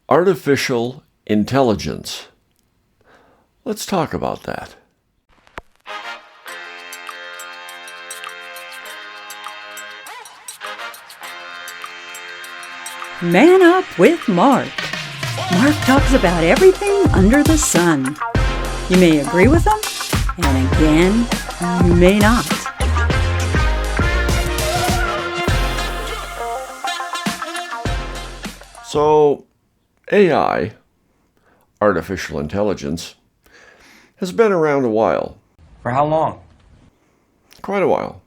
Artificial intelligence. Let's talk about that. Man Up with Mark. Mark talks about everything under the sun. You may agree with him, and again, you may not. So, AI, artificial intelligence, has been around a while. For how long? Quite a while.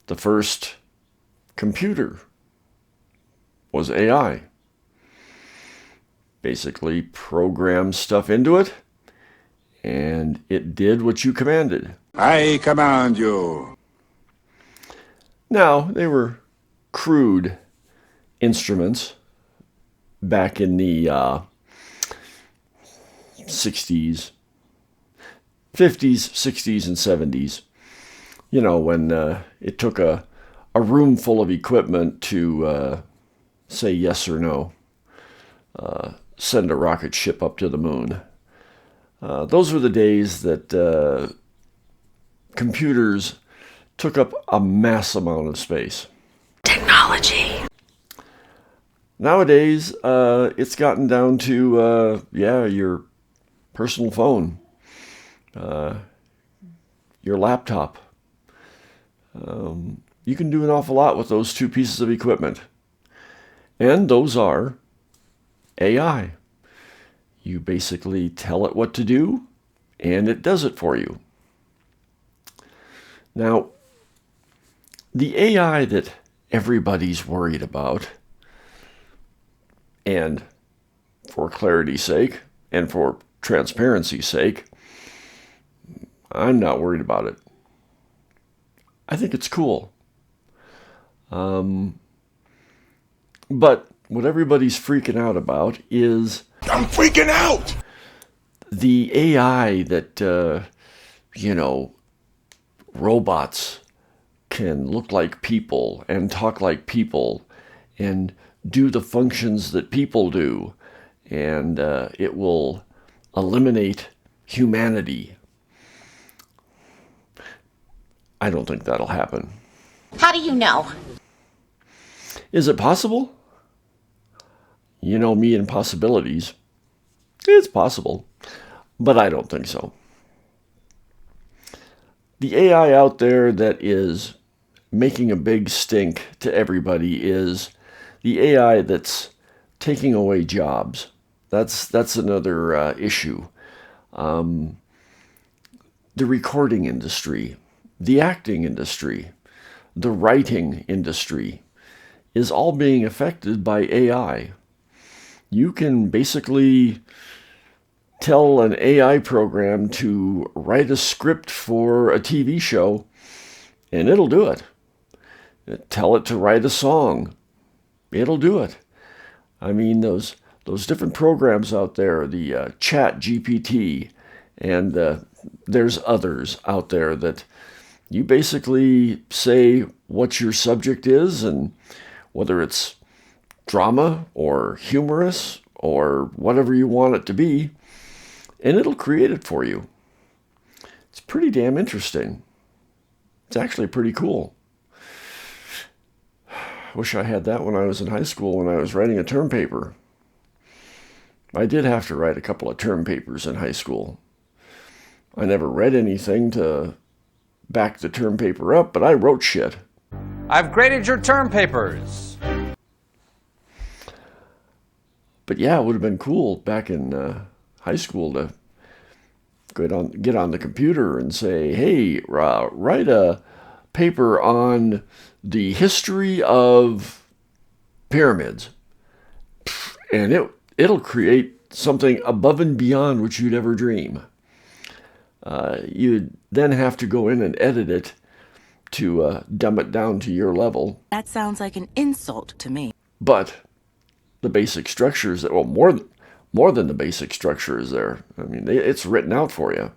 The first computer was AI. Basically, program stuff into it, and it did what you commanded. I command you. Now, they were crude instruments back in the 60s, 50s, 60s, and 70s. You know, when it took a room full of equipment to say yes or no, send a rocket ship up to the moon. Those were the days that computers took up a mass amount of space. Technology. Nowadays, it's gotten down to, your personal phone, your laptop. You can do an awful lot with those two pieces of equipment. And those are AI. You basically tell it what to do, and it does it for you. Now, the AI that everybody's worried about, and for clarity's sake, and for transparency's sake, I'm not worried about it. I think it's cool. But what everybody's freaking out about is... I'm freaking out! The AI that, robots can look like people and talk like people and do the functions that people do, and it will eliminate humanity. I don't think that'll happen. How do you know? Is it possible? You know me and possibilities. It's possible, but I don't think so. The AI out there that is making a big stink to everybody is the AI that's taking away jobs. That's another issue. The recording industry, the acting industry, the writing industry is all being affected by AI. You can basically tell an AI program to write a script for a TV show, and it'll do it. Tell it to write a song, it'll do it. I mean, those different programs out there, the Chat GPT, and there's others out there that you basically say what your subject is, and whether it's drama or humorous or whatever you want it to be, and it'll create it for you. It's pretty damn interesting. It's actually pretty cool. Wish I had that when I was in high school when I was writing a term paper. I did have to write a couple of term papers in high school. I never read anything to back the term paper up, but I wrote shit. I've graded your term papers. But yeah, it would have been cool back in high school to get on the computer and say, hey, write a paper on the history of pyramids. And it'll create something above and beyond what you'd ever dream. You'd then have to go in and edit it to dumb it down to your level. That sounds like an insult to me. But the basic structure is there. Well, more than the basic structure is there. I mean, it's written out for you.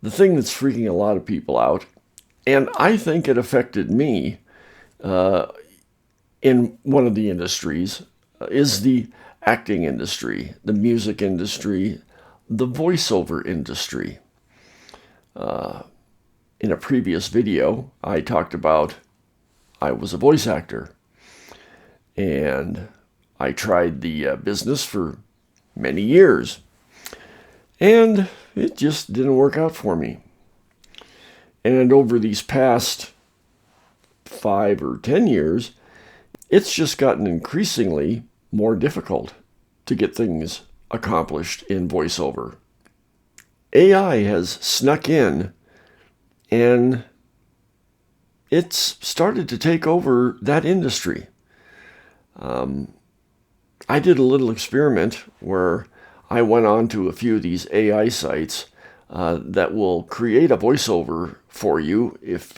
The thing that's freaking a lot of people out, and I think it affected me, in one of the industries is the acting industry, the music industry, the voiceover industry. In a previous video, I talked about I was a voice actor, and I tried the business for many years, and it just didn't work out for me. And over these past 5 or 10 years, it's just gotten increasingly more difficult to get things accomplished in voiceover. AI has snuck in, and it's started to take over that industry. I did a little experiment where I went on to a few of these AI sites that will create a voiceover for you if,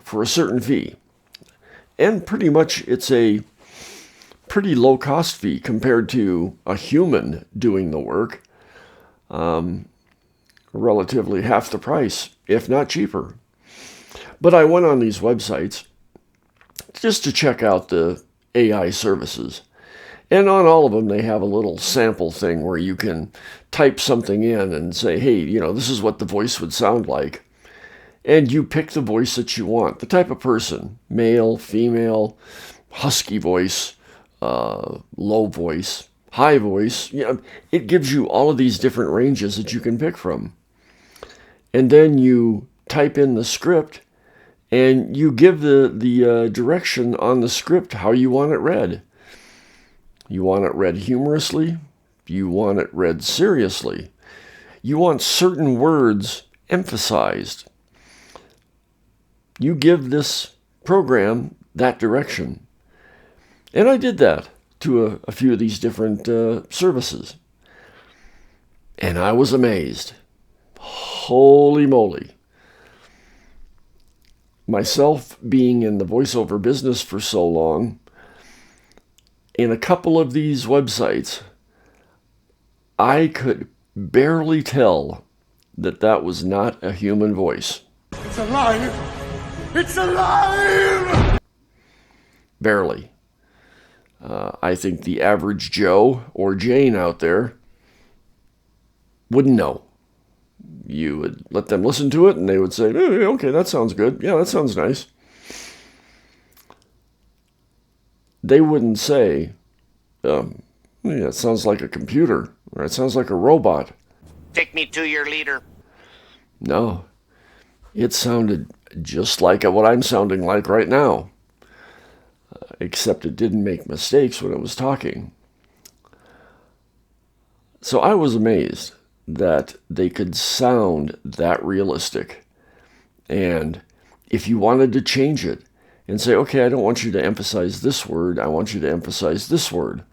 for a certain fee. And pretty much it's a pretty low cost fee compared to a human doing the work. Relatively half the price, if not cheaper. But I went on these websites just to check out the AI services. And on all of them, they have a little sample thing where you can type something in and say, hey, this is what the voice would sound like. And you pick the voice that you want, the type of person, male, female, husky voice, low voice, high voice. It gives you all of these different ranges that you can pick from. And then you type in the script, and you give the direction on the script how you want it read. You want it read humorously. You want it read seriously. You want certain words emphasized. You give this program that direction. And I did that to a few of these different services. And I was amazed. Holy moly. Myself being in the voiceover business for so long, in a couple of these websites, I could barely tell that was not a human voice. It's alive! It's alive! Barely. I think the average Joe or Jane out there wouldn't know. You would let them listen to it, and they would say, okay, that sounds good. Yeah, that sounds nice. They wouldn't say, it sounds like a computer, or it sounds like a robot. Take me to your leader. No, it sounded just like what I'm sounding like right now, except it didn't make mistakes when it was talking. So I was amazed that they could sound that realistic. And if you wanted to change it and say, okay, I don't want you to emphasize this word, I want you to emphasize this word,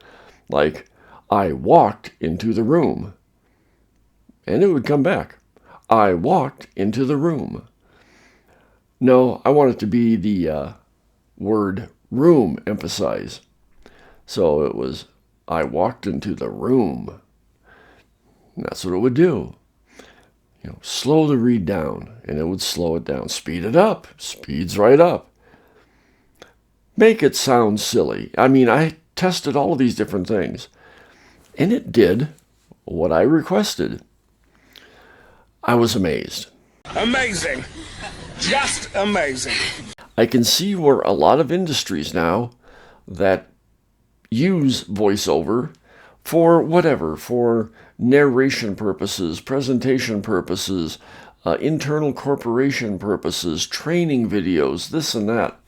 like, I walked into the room. And it would come back, I walked into the room. No, I want it to be the word room emphasized. So it was, I walked into the room. And that's what it would do. Slow the read down, and it would slow it down. Speed it up, speeds right up. Make it sound silly. I tested all of these different things, and it did what I requested. I was amazed. Amazing. Just amazing. I can see where a lot of industries now that use voiceover for whatever, for narration purposes, presentation purposes, internal corporation purposes, training videos, this and that.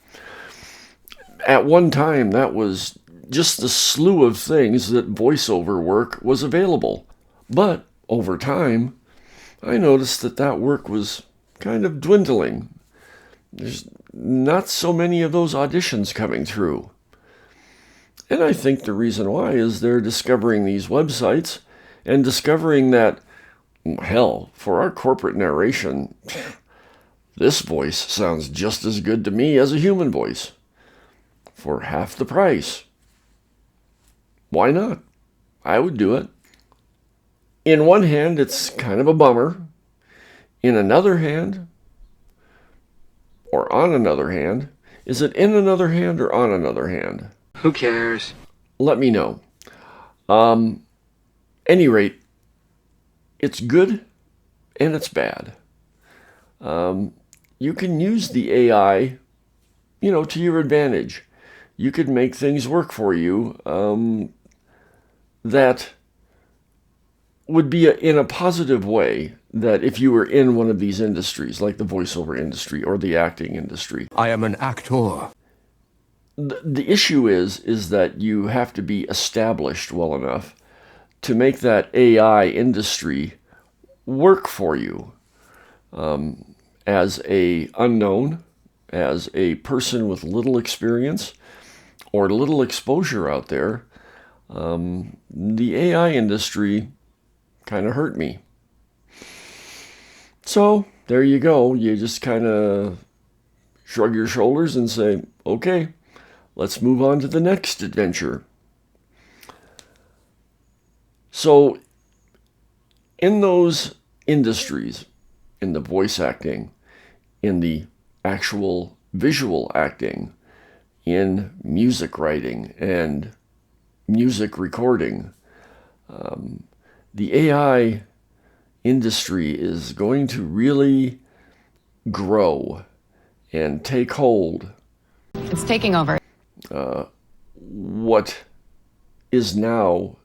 At one time, that was just the slew of things that voiceover work was available. But over time, I noticed that work was kind of dwindling. There's not so many of those auditions coming through. And I think the reason why is they're discovering these websites and discovering that, hell, for our corporate narration, this voice sounds just as good to me as a human voice for half the price. Why not? I would do it. In one hand, it's kind of a bummer. In another hand, or on another hand, Is it in another hand or on another hand? Who cares? Let me know. Any rate, it's good and it's bad. You can use the AI, to your advantage. You could make things work for you that would be in a positive way, that if you were in one of these industries, like the voiceover industry or the acting industry. I am an actor. The issue is that you have to be established well enough to make that AI industry work for you. As a unknown, as a person with little experience or little exposure out there, the AI industry kind of hurt me. So there you go. You just kind of shrug your shoulders and say, okay, let's move on to the next adventure. So in those industries, in the voice acting, in the actual visual acting, in music writing and music recording, the AI industry is going to really grow and take hold. It's taking over. What is now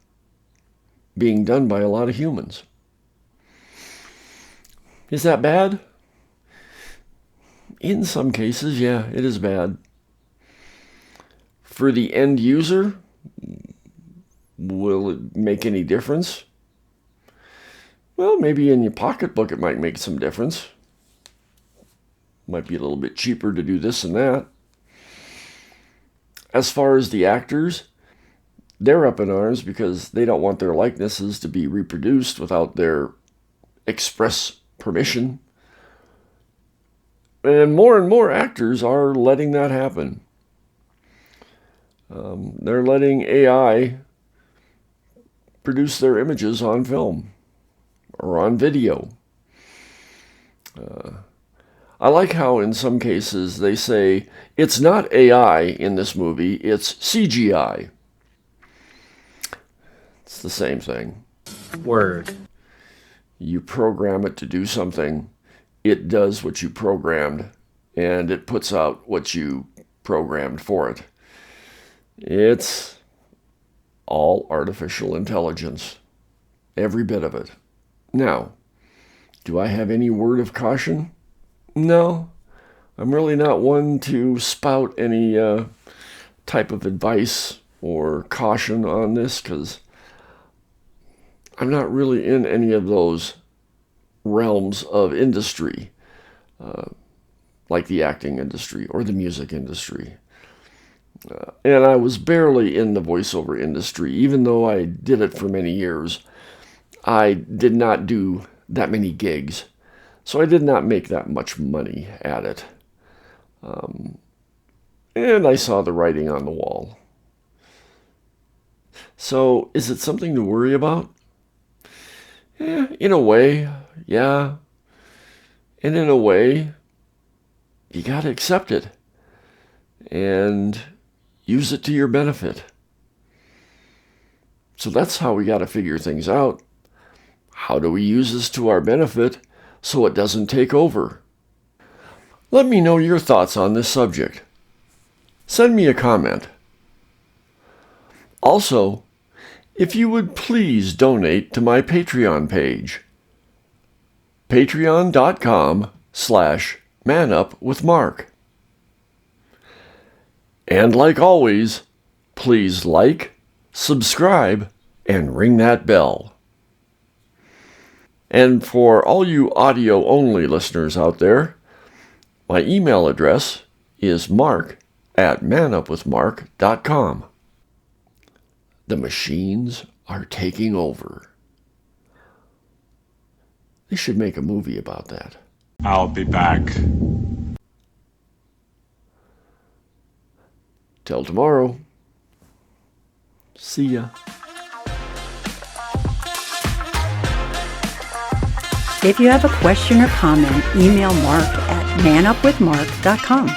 being done by a lot of humans. Is that bad? In some cases, yeah, it is bad. For the end user, will it make any difference? Well, maybe in your pocketbook it might make some difference. Might be a little bit cheaper to do this and that. As far as the actors, they're up in arms because they don't want their likenesses to be reproduced without their express permission. And more actors are letting that happen. They're letting AI produce their images on film or on video. I like how in some cases they say, it's not AI in this movie, it's CGI. It's the same thing. Word. You program it to do something, it does what you programmed, and it puts out what you programmed for it. It's all artificial intelligence. Every bit of it. Now, do I have any word of caution? No. I'm really not one to spout any type of advice or caution on this, because I'm not really in any of those realms of industry, like the acting industry or the music industry. And I was barely in the voiceover industry. Even though I did it for many years, I did not do that many gigs. So I did not make that much money at it. And I saw the writing on the wall. So is it something to worry about? In a way, yeah. And in a way, you got to accept it and use it to your benefit. So that's how we got to figure things out. How do we use this to our benefit so it doesn't take over? Let me know your thoughts on this subject. Send me a comment. Also, if you would please donate to my Patreon page, patreon.com/manupwithmark. And like always, please like, subscribe, and ring that bell. And for all you audio-only listeners out there, my email address is mark@manupwithmark.com. The machines are taking over. They should make a movie about that. I'll be back. Till tomorrow. See ya. If you have a question or comment, email Mark at manupwithmark.com.